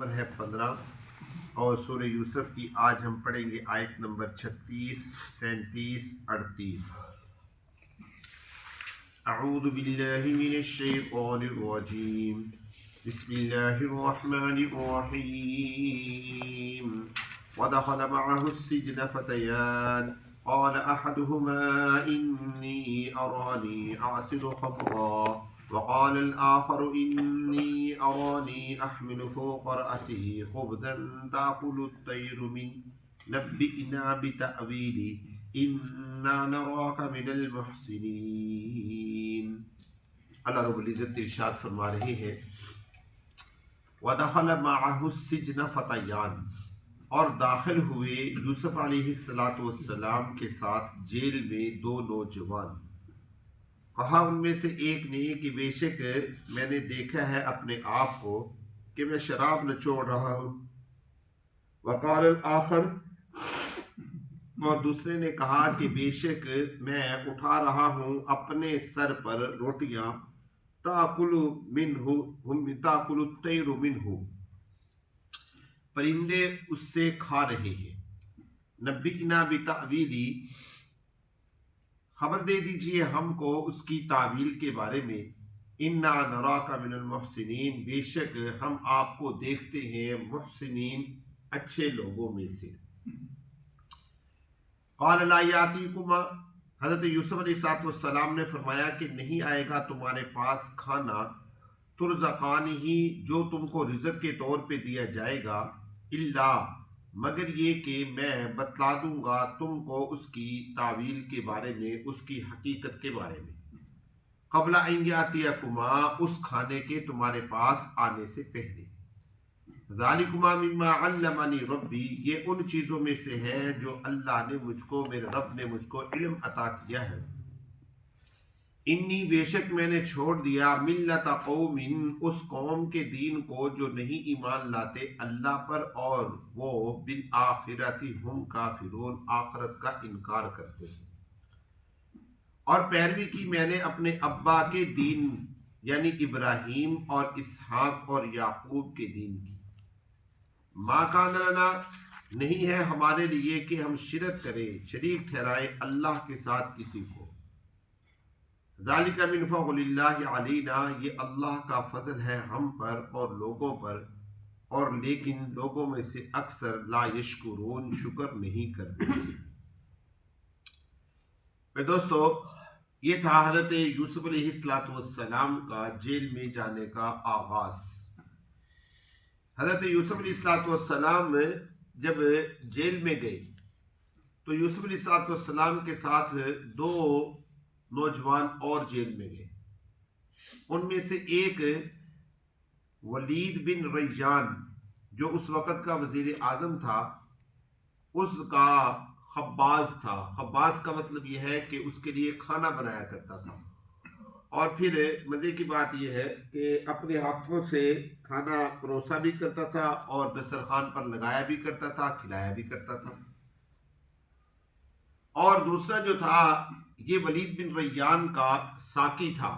Number ہے 15 اور سورہ یوسف کی آج ہم پڑھیں گے آیت نمبر 36 37 38۔ اعوذ باللہ من الشیطان الرجیم، بسم اللہ الرحمن الرحیم۔ ودخل معه السجن فتيان قال احدهما انی ارانی اعصر خمرا وقال الآخر إني أراني أحمل فوق رأسي خبزا تأكل الطير منه نبئنا بتأويله إنا نراك من المحسنين۔ اللہ رب العزت ارشاد فرما رہے ہیں وَدَخَلَ مَعَهُ السِّجْنَ فَتَيَّانِ، اور داخل ہوئے یوسف علیہ السلام کے ساتھ جیل میں دو نوجوان۔ کہا ان میں سے ایک نے کہ بے شک میں نے دیکھا ہے اپنے آپ کو کہ میں شراب نچوڑ رہا ہوں۔ وقال الآخر، اور دوسرے نے کہا کہ بے شک میں اٹھا رہا ہوں اپنے سر پر روٹیاں، تاکل الطیر منہ، پرندے اس سے کھا رہے ہیں۔ نبئنا بتأویلی، خبر دے دیجئے ہم کو اس کی تعویل کے بارے میں۔ انا نراک من المحسنین، بے شک ہم آپ کو دیکھتے ہیں محسنین، اچھے لوگوں میں سے۔ قال لا یاتیکما، حضرت یوسف علیہ السلام نے فرمایا کہ نہیں آئے گا تمہارے پاس کھانا، ترزقانی ہی، جو تم کو رزق کے طور پہ دیا جائے گا، الا، مگر یہ کہ میں بتلا دوں گا تم کو اس کی تعویل کے بارے میں، اس کی حقیقت کے بارے میں، قبل ان یاتیکما، اس کھانے کے تمہارے پاس آنے سے پہلے۔ ذالکما مما علمنی ربی، یہ ان چیزوں میں سے ہے جو اللہ نے مجھ کو، میرے رب نے مجھ کو علم عطا کیا ہے۔ انی، بے شک میں نے چھوڑ دیا، ملت قوم، اس قوم کے دین کو جو نہیں ایمان لاتے اللہ پر، اور وہ بالآخرۃ ہم کافرون، آخرت کا انکار کرتے ہیں۔ اور پیروی کی میں نے اپنے ابا کے دین یعنی ابراہیم اور اسحاق اور یعقوب کے دین کی۔ ما کان لنا، نہیں ہے ہمارے لیے کہ ہم شرک کریں، شریک ٹھہرائیں اللہ کے ساتھ کسی کو۔ ذالک من فضل اللہ علینا، یہ اللہ کا فضل ہے ہم پر اور لوگوں پر، اور لیکن لوگوں میں سے اکثر لا یشکرون، شکر نہیں کرتے۔ دوستو، یہ تھا حضرت یوسف علیہ السلام کا جیل میں جانے کا آغاز۔ حضرت یوسف علیہ السلام جب جیل میں گئے تو یوسف علیہ السلام کے ساتھ دو نوجوان اور جیل میں گئے۔ ان میں سے ایک ولید بن ریان، جو اس وقت کا وزیر اعظم تھا، اس کا خباز تھا۔ خباز کا مطلب یہ ہے کہ اس کے لیے کھانا بنایا کرتا تھا، اور پھر مزے کی بات یہ ہے کہ اپنے ہاتھوں سے کھانا پروسا بھی کرتا تھا اور دسترخوان پر لگایا بھی کرتا تھا، کھلایا بھی کرتا تھا۔ اور دوسرا جو تھا یہ ولید بن ریان کا ساقی تھا،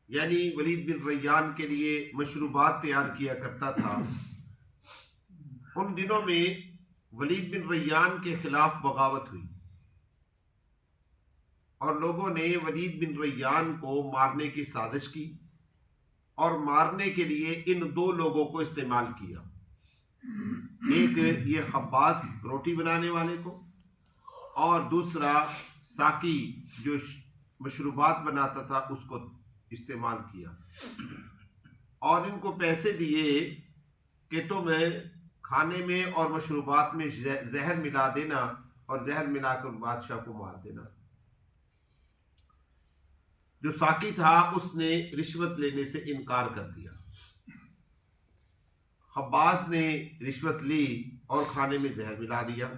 یعنی ولید بن ریان کے لیے مشروبات تیار کیا کرتا تھا۔ ان دنوں میں ولید بن ریان کے خلاف بغاوت ہوئی اور لوگوں نے ولید بن ریان کو مارنے کی سازش کی، اور مارنے کے لیے ان دو لوگوں کو استعمال کیا، ایک یہ خباز روٹی بنانے والے کو، اور دوسرا ساقی جو مشروبات بناتا تھا اس کو استعمال کیا، اور ان کو پیسے دیے کہ تم کھانے میں اور مشروبات میں زہر ملا دینا اور زہر ملا کر بادشاہ کو مار دینا۔ جو ساقی تھا اس نے رشوت لینے سے انکار کر دیا، خباز نے رشوت لی اور کھانے میں زہر ملا دیا۔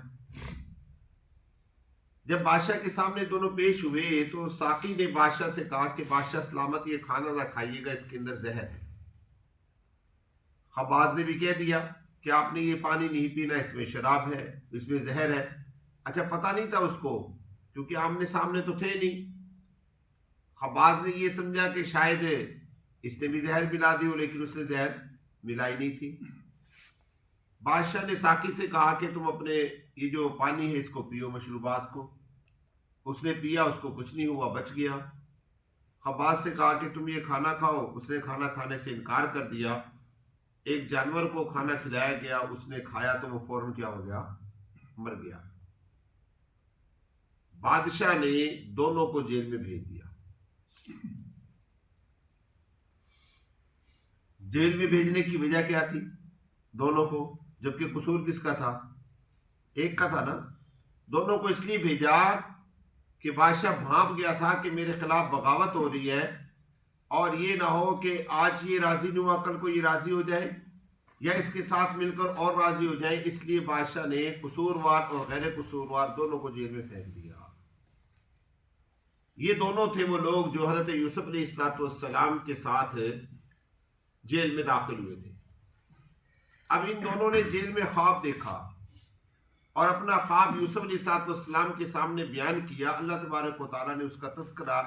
جب بادشاہ کے سامنے دونوں پیش ہوئے تو ساقی نے بادشاہ سے کہا کہ بادشاہ سلامت، یہ کھانا نہ کھائیے گا، اس کے اندر زہر ہے۔ خباز نے بھی کہہ دیا کہ آپ نے یہ پانی نہیں پینا، اس میں شراب ہے، اس میں زہر ہے۔ اچھا، پتہ نہیں تھا اس کو کیونکہ آمنے سامنے تو تھے نہیں۔ خباز نے یہ سمجھا کہ شاید اس نے بھی زہر ملا دی ہو، لیکن اس نے زہر ملائی نہیں تھی۔ بادشاہ نے ساقی سے کہا کہ تم اپنے یہ جو پانی ہے اس کو پیو، مشروبات کو۔ اس نے پیا، اس کو کچھ نہیں ہوا، بچ گیا۔ خباز سے کہا کہ تم یہ کھانا کھاؤ، اس نے کھانا کھانے سے انکار کر دیا۔ ایک جانور کو کھانا کھلایا گیا، اس نے کھایا تو وہ فوراً کیا ہو گیا؟ مر گیا۔ بادشاہ نے دونوں کو جیل میں بھیج دیا۔ جیل میں بھیجنے کی وجہ کیا تھی دونوں کو؟ جبکہ قصور کس کا تھا؟ ایک کا تھا نا۔ دونوں کو اس لیے بھیجا کہ بادشاہ بھانپ گیا تھا کہ میرے خلاف بغاوت ہو رہی ہے، اور یہ نہ ہو کہ آج یہ راضی نہیں ہوا کل کو یہ راضی ہو جائے، یا اس کے ساتھ مل کر اور راضی ہو جائے۔ اس لیے بادشاہ نے قصوروار اور غیر قصوروار دونوں کو جیل میں پھینک دیا۔ یہ دونوں تھے وہ لوگ جو حضرت یوسف علیہ السلام کے ساتھ جیل میں داخل ہوئے تھے۔ اب ان دونوں نے جیل میں خواب دیکھا اور اپنا خواب یوسف علیہ السلام کے سامنے بیان کیا۔ اللہ تبارک و تعالیٰ نے اس کا تذکرہ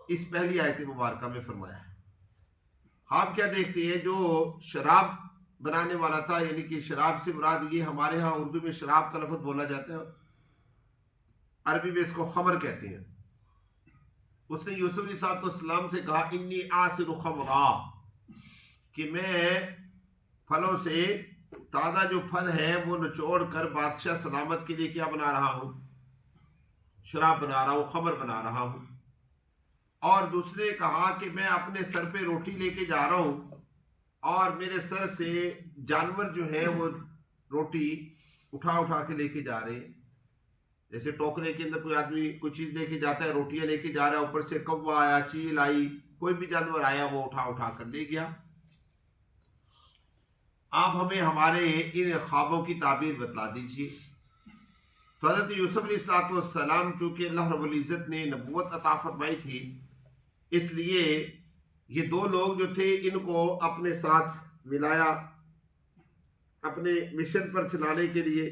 اس پہلی آیت مبارکہ میں فرمایا ہے۔ خواب کیا دیکھتے ہیں؟ جو شراب بنانے والا تھا، یعنی کہ شراب سے مراد یہ ہمارے ہاں اردو میں شراب کا لفظ بولا جاتا ہے، عربی میں اس کو خمر کہتے ہیں۔ اس نے یوسف علیہ السلام سے کہا انی آصر خمرا، کہ میں پھلوں سے تازہ جو پھل ہے وہ نچوڑ کر بادشاہ سلامت کے لیے کیا بنا رہا ہوں؟ شراب بنا رہا ہوں، خمر بنا رہا ہوں۔ اور دوسرے نے کہا کہ میں اپنے سر پہ روٹی لے کے جا رہا ہوں، اور میرے سر سے جانور جو ہیں وہ روٹی اٹھا اٹھا کے لے کے جا رہے ہیں۔ جیسے ٹوکرے کے اندر کوئی آدمی کوئی چیز لے کے جاتا ہے، روٹیاں لے کے جا رہا ہے، اوپر سے کوا آیا، چیل آئی، کوئی بھی جانور آیا وہ اٹھا اٹھا کر لے گیا۔ آپ ہمیں ہمارے ان خوابوں کی تعبیر بتلا دیجئے۔ تو حضرت یوسف علیہ السلام چونکہ اللہ رب العزت نے نبوت عطا فرمائی تھی، اس لیے یہ دو لوگ جو تھے ان کو اپنے ساتھ ملایا اپنے مشن پر چلانے کے لیے۔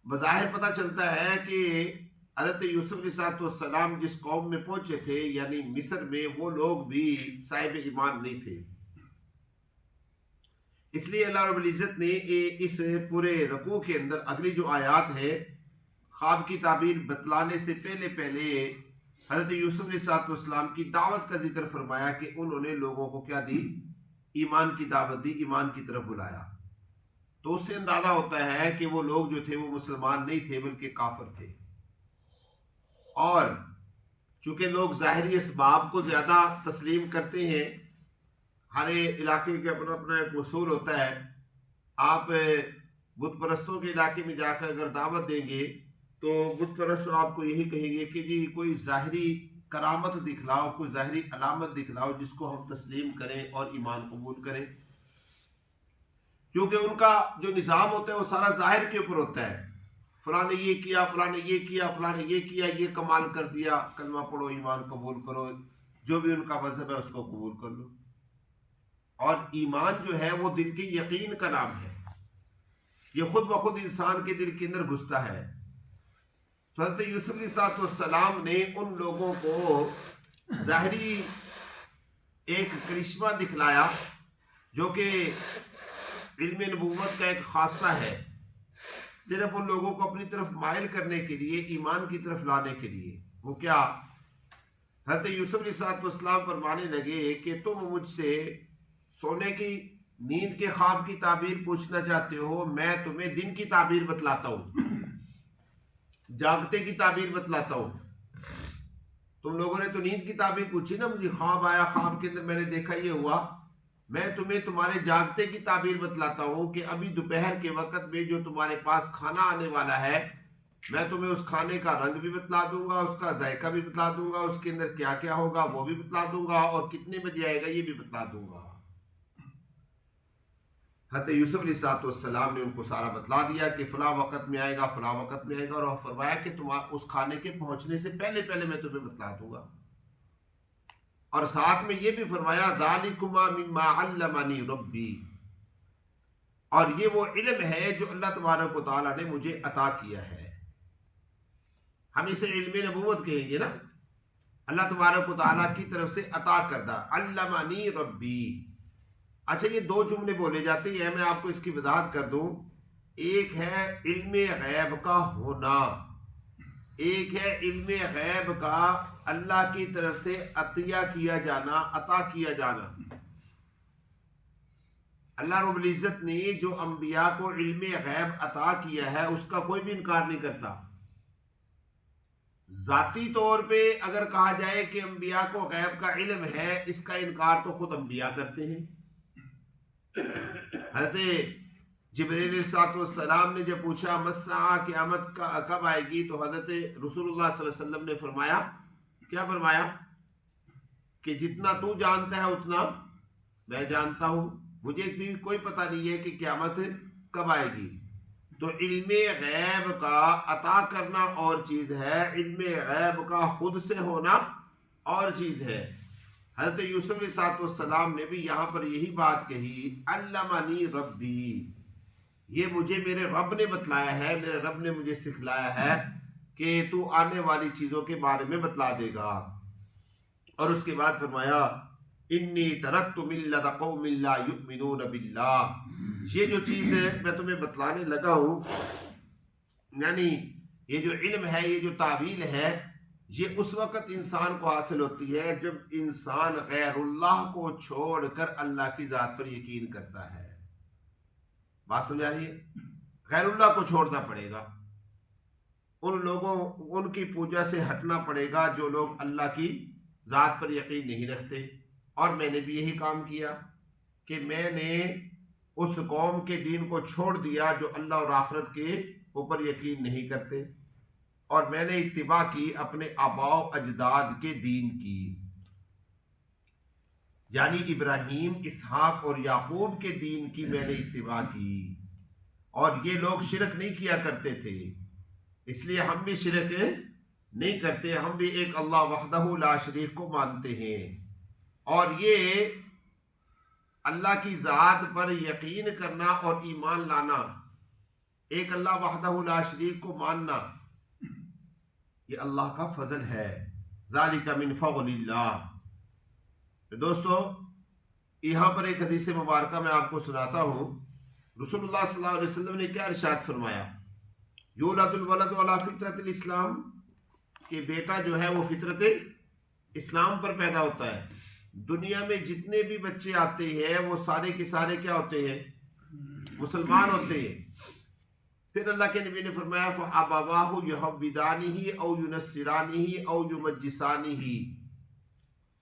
بظاہر پتہ چلتا ہے کہ حضرت یوسف علیہ السلام جس قوم میں پہنچے تھے یعنی مصر میں، وہ لوگ بھی صاحب ایمان نہیں تھے۔ اس لیے اللہ رب العزت نے اس پورے رکوع کے اندر اگلی جو آیات ہے خواب کی تعبیر بتلانے سے پہلے حضرت یوسف علیہ السلام کی دعوت کا ذکر فرمایا کہ انہوں نے لوگوں کو کیا دی؟ ایمان کی دعوت دی، ایمان کی طرف بلایا۔ تو اس سے اندازہ ہوتا ہے کہ وہ لوگ جو تھے وہ مسلمان نہیں تھے بلکہ کافر تھے۔ اور چونکہ لوگ ظاہری اسباب کو زیادہ تسلیم کرتے ہیں، ہر علاقے کے اپنا اپنا ایک اصول ہوتا ہے۔ آپ بت پرستوں کے علاقے میں جا کر اگر دعوت دیں گے تو بت پرست آپ کو یہی کہیں گے کہ جی کوئی ظاہری کرامت دکھلاؤ، کوئی ظاہری علامت دکھلاؤ جس کو ہم تسلیم کریں اور ایمان قبول کریں، کیونکہ ان کا جو نظام ہوتا ہے وہ سارا ظاہر کے اوپر ہوتا ہے۔ فلاں نے یہ کیا، فلاں نے یہ کیا، فلاں نے یہ کیا، یہ کمال کر دیا، کلمہ پڑھو، ایمان قبول کرو، جو بھی ان کا مذہب ہے اس کو قبول کر لو۔ اور ایمان جو ہے وہ دل کے یقین کا نام ہے، یہ خود بخود انسان کے دل کے اندر گھستا ہے۔ تو حضرت یوسف علیہ السلام نے ان لوگوں کو ظاہری ایک کرشمہ دکھلایا جو کہ علم نبوت کا ایک خاصہ ہے، صرف ان لوگوں کو اپنی طرف مائل کرنے کے لیے، ایمان کی طرف لانے کے لیے۔ وہ کیا؟ حضرت یوسف علیہ السلام فرمانے لگے کہ تم مجھ سے سونے کی نیند کے خواب کی تعبیر پوچھنا چاہتے ہو، میں تمہیں دن کی تعبیر بتلاتا ہوں، جاگتے کی تعبیر بتلاتا ہوں۔ تم لوگوں نے تو نیند کی تعبیر پوچھی نا، مجھے خواب آیا، خواب کے اندر میں نے دیکھا یہ ہوا، میں تمہیں تمہارے جاگتے کی تعبیر بتلاتا ہوں کہ ابھی دوپہر کے وقت میں جو تمہارے پاس کھانا آنے والا ہے، میں تمہیں اس کھانے کا رنگ بھی بتلا دوں گا، اس کا ذائقہ بھی بتلا دوں گا، اس کے اندر کیا کیا ہوگا وہ بھی بتلا دوں گا، اور کتنے بجے آئے گا یہ بھی بتلا دوں گا۔ حضرت یوسف علیہ السلام نے ان کو سارا بتلا دیا کہ فلاں وقت میں آئے گا، فلاں وقت میں آئے گا، اور فرمایا کہ تم اس کھانے کے پہنچنے سے پہلے میں تمہیں بتلا دوں گا۔ اور ساتھ میں یہ بھی فرمایا ذالکما مما علمنی ربی، اور یہ وہ علم ہے جو اللہ تبارک و تعالیٰ نے مجھے عطا کیا ہے۔ ہم اسے علم نبوت کہیں گے نا، اللہ تبارک و تعالیٰ کی طرف سے عطا کردہ، علمنی ربی، اچھا یہ دو جملے بولے جاتے ہیں، میں آپ کو اس کی وضاحت کر دوں۔ ایک ہے علم غیب کا ہونا، ایک ہے علم غیب کا اللہ کی طرف سے عطیہ کیا جانا، عطا کیا جانا۔ اللہ رب العزت نے جو انبیاء کو علم غیب عطا کیا ہے اس کا کوئی بھی انکار نہیں کرتا۔ ذاتی طور پہ اگر کہا جائے کہ انبیاء کو غیب کا علم ہے، اس کا انکار تو خود انبیاء کرتے ہیں۔ حضرت جبرائیل علیہ السلام نے جب پوچھا مساء قیامت کب آئے گی، تو حضرت رسول اللہ صلی اللہ علیہ وسلم نے فرمایا، کیا فرمایا کہ جتنا تو جانتا ہے اتنا میں جانتا ہوں، مجھے بھی کوئی پتہ نہیں ہے کہ قیامت کب آئے گی۔ تو علم غیب کا عطا کرنا اور چیز ہے، علم غیب کا خود سے ہونا اور چیز ہے۔ حضرت یوسف علیہ السلام نے بھی یہاں پر یہی بات کہی، علمنی ربی، یہ مجھے میرے رب نے بتلایا ہے، میرے رب نے مجھے سکھلایا ہے کہ تو آنے والی چیزوں کے بارے میں بتلا دے گا۔ اور اس کے بعد فرمایا انی ترکت ملۃ قوم لا یؤمنون باللہ، یہ جو چیز ہے میں تمہیں بتلانے لگا ہوں، یعنی یہ جو علم ہے، یہ جو تعویل ہے، یہ اس وقت انسان کو حاصل ہوتی ہے جب انسان غیر اللہ کو چھوڑ کر اللہ کی ذات پر یقین کرتا ہے۔ بات سمجھا رہی ہے؟ غیر اللہ کو چھوڑنا پڑے گا، ان کی پوجا سے ہٹنا پڑے گا جو لوگ اللہ کی ذات پر یقین نہیں رکھتے۔ اور میں نے بھی یہی کام کیا کہ میں نے اس قوم کے دین کو چھوڑ دیا جو اللہ اور آخرت کے اوپر یقین نہیں کرتے، اور میں نے اتباع کی اپنے آباء و اجداد کے دین کی، یعنی ابراہیم، اسحاق اور یعقوب کے دین کی میں نے اتباع کی۔ اور یہ لوگ شرک نہیں کیا کرتے تھے، اس لیے ہم بھی شرک نہیں کرتے، ہم بھی ایک اللہ وحدہ لا شریک کو مانتے ہیں۔ اور یہ اللہ کی ذات پر یقین کرنا اور ایمان لانا، ایک اللہ وحدہ لا شریک کو ماننا، یہ اللہ کا فضل ہے۔ ذالک من فضل اللہ۔ دوستو یہاں پر ایک حدیث مبارکہ میں آپ کو سناتا ہوں۔ رسول اللہ صلی اللہ علیہ وسلم نے کیا ارشاد فرمایا، یولد الولد علی فطرت الاسلام، کہ بیٹا جو ہے وہ فطرت اسلام پر پیدا ہوتا ہے۔ دنیا میں جتنے بھی بچے آتے ہیں وہ سارے کے سارے کیا ہوتے ہیں؟ مسلمان ہوتے ہیں۔ پھر اللہ کے نبی نے فرمایا فَأَبَوَاهُ يُحَوِّدَانِهِ أَوْ يُنَصِّرَانِهِ أَوْ يُمَجِّسَانِهِ،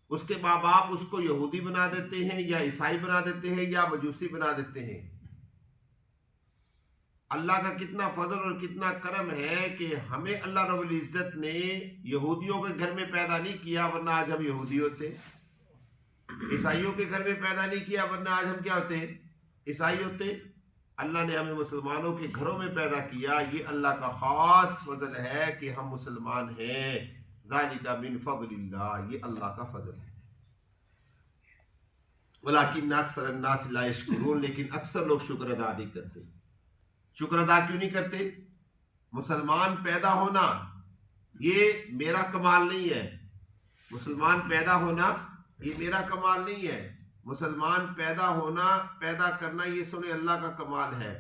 اس کے ماں باپ اس کو یہودی بنا دیتے ہیں یا عیسائی بنا دیتے ہیں یا مجوسی بنا دیتے ہیں۔ اللہ کا کتنا فضل اور کتنا کرم ہے کہ ہمیں اللہ رب العزت نے یہودیوں کے گھر میں پیدا نہیں کیا ورنہ آج ہم یہودی ہوتے، عیسائیوں کے گھر میں پیدا نہیں کیا ورنہ آج ہم کیا ہوتے؟ عیسائی ہوتے۔ اللہ نے ہمیں مسلمانوں کے گھروں میں پیدا کیا، یہ اللہ کا خاص فضل ہے کہ ہم مسلمان ہیں۔ ذالک من فضل اللہ، یہ اللہ کا فضل ہے۔ ولیکن اکثر الناس لا یشکرون، لیکن اکثر لوگ شکر ادا نہیں کرتے۔ شکر ادا کیوں نہیں کرتے؟ مسلمان پیدا ہونا یہ میرا کمال نہیں ہے، مسلمان پیدا ہونا یہ میرا کمال نہیں ہے، مسلمان پیدا ہونا، پیدا کرنا یہ سنے اللہ کا کمال ہے،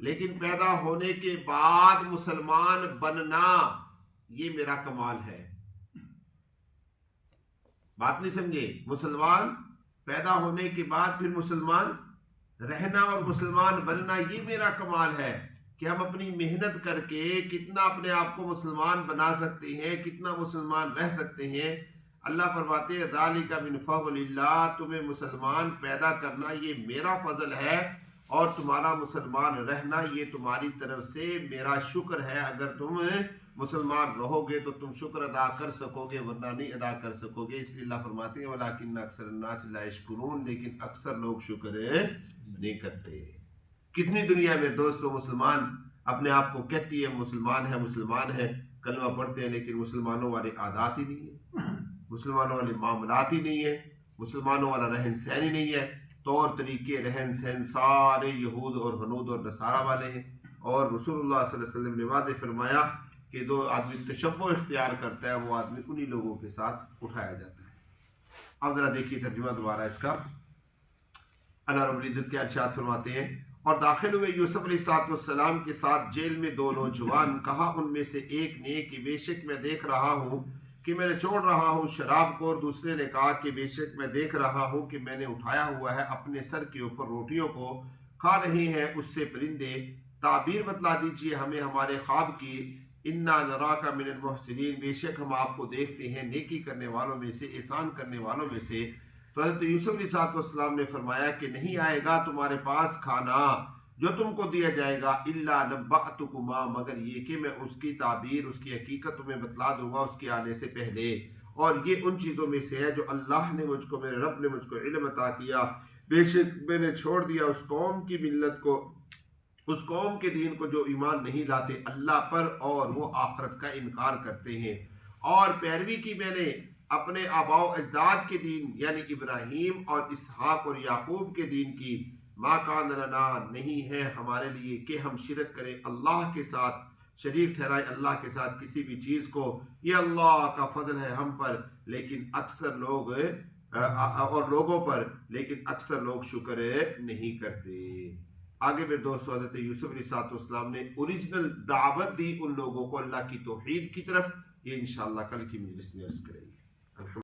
لیکن پیدا ہونے کے بعد مسلمان بننا یہ میرا کمال ہے۔ بات نہیں سمجھے؟ مسلمان پیدا ہونے کے بعد پھر مسلمان رہنا اور مسلمان بننا یہ میرا کمال ہے کہ ہم اپنی محنت کر کے کتنا اپنے آپ کو مسلمان بنا سکتے ہیں، کتنا مسلمان رہ سکتے ہیں۔ اللہ فرماتے ہیں ذالک من فضل اللہ، تمہیں مسلمان پیدا کرنا یہ میرا فضل ہے، اور تمہارا مسلمان رہنا یہ تمہاری طرف سے میرا شکر ہے۔ اگر تم مسلمان رہو گے تو تم شکر ادا کر سکو گے، ورنہ نہیں ادا کر سکو گے۔ اس لیے اللہ فرماتے ہیں ولیکن اکثر الناس لا یشکرون، لیکن اکثر لوگ شکر نہیں کرتے۔ کتنی دنیا میں دوستو مسلمان اپنے آپ کو کہتی ہے مسلمان ہے، کلمہ پڑھتے ہیں، لیکن مسلمانوں والے عادات ہی نہیں ہے، مسلمانوں والے معاملات ہی نہیں ہے، مسلمانوں والا رہن سہن ہی نہیں ہے، طور طریقے رہن سہن سارے یہود اور ہنود اور نصارہ والے ہیں۔ اور رسول اللہ صلی اللہ علیہ وسلم نے واضح فرمایا کہ جو آدمی تشبہ اختیار کرتا ہے وہ آدمی انہی لوگوں کے ساتھ اٹھایا جاتا ہے۔ اب ذرا دیکھیے ترجمہ دوبارہ اس کا۔ اللہ رب العزت کے ارشاد فرماتے ہیں اور داخل ہوئے یوسف علیہ السلام کے ساتھ جیل میں دو نوجوان، کہا ان میں سے ایک نے کہ بے شک میں دیکھ رہا ہوں کہ میں نے چھوڑ رہا ہوں شراب کو، اور دوسرے نے کہا کہ بے شک میں دیکھ رہا ہوں کہ میں نے اٹھایا ہوا ہے اپنے سر کے اوپر روٹیوں کو، کھا رہے ہیں اس سے پرندے، تعبیر بتلا دیجئے ہمیں ہمارے خواب کی، انا نراک من المحسنین، بے شک ہم آپ کو دیکھتے ہیں نیکی کرنے والوں میں سے، احسان کرنے والوں میں سے۔ تو حضرت یوسف علیہ السلام نے فرمایا کہ نہیں آئے گا تمہارے پاس کھانا جو تم کو دیا جائے گا، الا نبأتکما، مگر یہ کہ میں اس کی تعبیر، اس کی حقیقت تمہیں بتلا دوں گا اس کے آنے سے پہلے، اور یہ ان چیزوں میں سے ہے جو اللہ نے مجھ کو، میرے رب نے مجھ کو علم عطا کیا، بے شک میں نے چھوڑ دیا اس قوم کی ملت کو، اس قوم کے دین کو جو ایمان نہیں لاتے اللہ پر اور وہ آخرت کا انکار کرتے ہیں، اور پیروی کی میں نے اپنے آباء و اجداد کے دین یعنی ابراہیم اور اسحاق اور یعقوب کے دین کی، ما کان لنا، نہیں ہے ہمارے لیے کہ ہم شرک کریں اللہ کے ساتھ، شریک ٹھہرائے اللہ کے ساتھ کسی بھی چیز کو، یہ اللہ کا فضل ہے ہم پر، لیکن اکثر لوگ اور لوگوں پر، لیکن اکثر لوگ شکر نہیں کرتے۔ آگے میرے دوستو حضرت یوسف علیہ السلام نے اوریجنل دعوت دی ان لوگوں کو اللہ کی توحید کی طرف، یہ انشاءاللہ کل کی مجلس میں عرض کریں گے۔